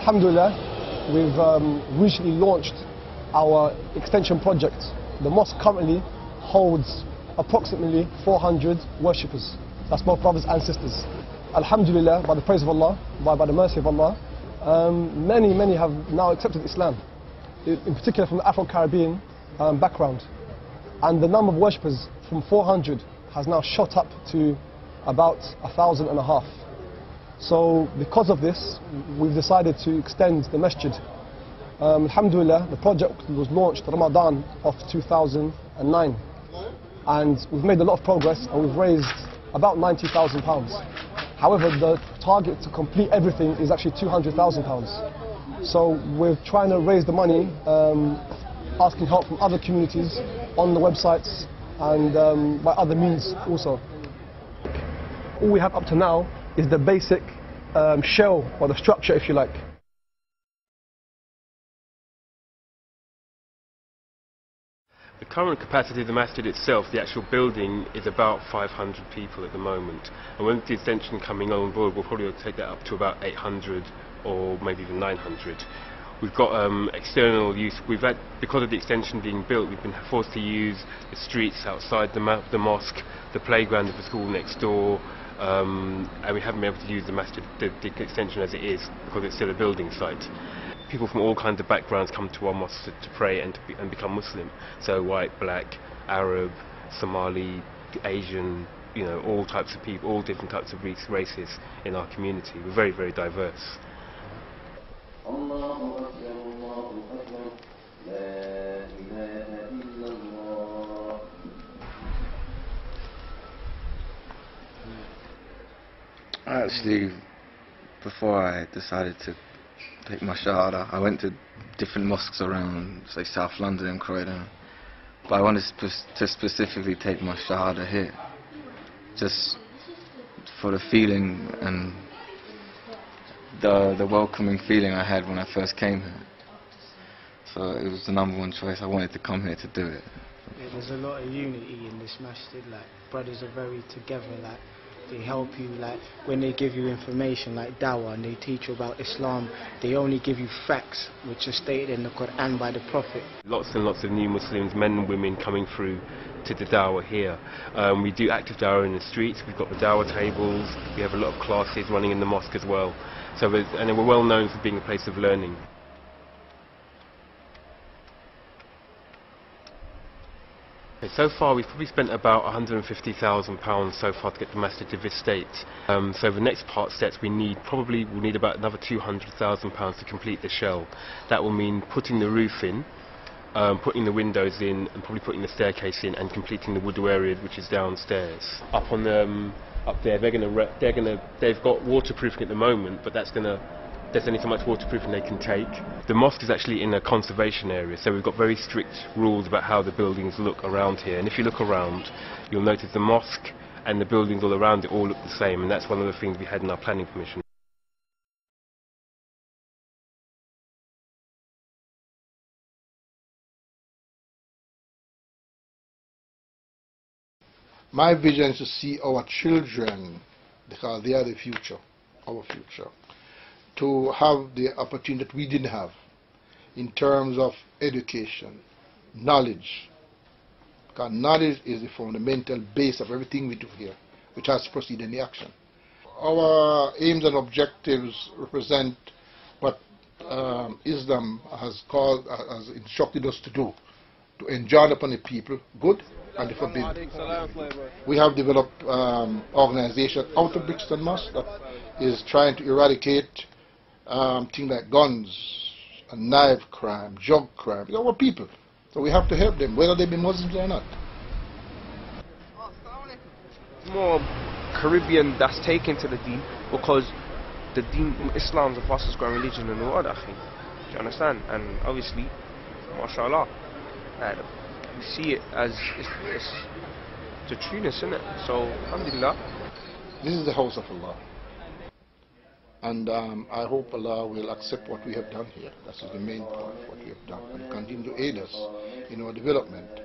Alhamdulillah, we've recently launched our extension project. The mosque currently holds approximately 400 worshippers. That's both brothers and sisters. Alhamdulillah, by the praise of Allah, by the mercy of Allah, many have now accepted Islam, in particular from the Afro-Caribbean background. And the number of worshippers from 400 has now shot up to about 1,500. So because of this, we've decided to extend the masjid. Alhamdulillah, the project was launched Ramadan of 2009. And we've made a lot of progress and we've raised about £90,000. However, the target to complete everything is actually £200,000. So we're trying to raise the money, asking help from other communities on the websites and by other means also. All we have up to now is the basic shell, or the structure if you like. The current capacity of the masjid itself, the actual building, is about 500 people at the moment. And with the extension coming on board, we'll probably take that up to about 800 or maybe even 900. We've got external use. We've had, because of the extension being built, we've been forced to use the streets outside the mosque, the playground of the school next door, and we haven't been able to use the masjid, the extension as it is, because it's still a building site. People from all kinds of backgrounds come to our mosque to pray and become Muslim. So white, black, Arab, Somali, Asian, you know, all types of people, all different types of races in our community. We're very, very diverse. Actually, before I decided to take my Shahada, I went to different mosques around, say, South London and Croydon, but I wanted to specifically take my Shahada here, just for the feeling and the welcoming feeling I had when I first came here. So it was the #1 choice. I wanted to come here to do it. Yeah, there's a lot of unity in this masjid. Like, brothers are very together. Like, they help you. Like, when they give you information like Dawah and they teach you about Islam, they only give you facts which are stated in the Quran by the Prophet. Lots and lots of new Muslims, men and women, coming through to the Dawah here. We do active Dawah in the streets. We've got the Dawah tables. We have a lot of classes running in the mosque as well. So and we're well known for being a place of learning. So far we've probably spent about £150,000 so far to get the masjid to this state. So the next part steps we'll need about another £200,000 to complete the shell. That will mean putting the roof in, putting the windows in, and probably putting the staircase in, and completing the wood area which is downstairs. Up on the up there, they've got waterproofing at the moment, but there's only so much waterproofing they can take. The mosque is actually in a conservation area, so we've got very strict rules about how the buildings look around here. And if you look around, you'll notice the mosque and the buildings all around it all look the same, and that's one of the things we had in our planning permission. My vision is to see our children, because they are the future, our future, to have the opportunity that we didn't have in terms of education, knowledge. Because knowledge is the fundamental base of everything we do here, which has to proceed in the action. Our aims and objectives represent what Islam has instructed us to do, to enjoin upon the people good and the forbidden. We have developed organization out of Brixton Masjid that is trying to eradicate things like guns and knife crime, drug crime. They're our people, so we have to help them, whether they be Muslims or not. More Caribbean that's taken to the deen, because the deen, Islam is the fastest growing religion in the world, I think. Do you understand? And obviously, mashallah, we see it as it's the trueness, isn't it? So, alhamdulillah. This is the house of Allah. And I hope Allah will accept what we have done here. That is the main point of what we have done, and continue to aid us in our development.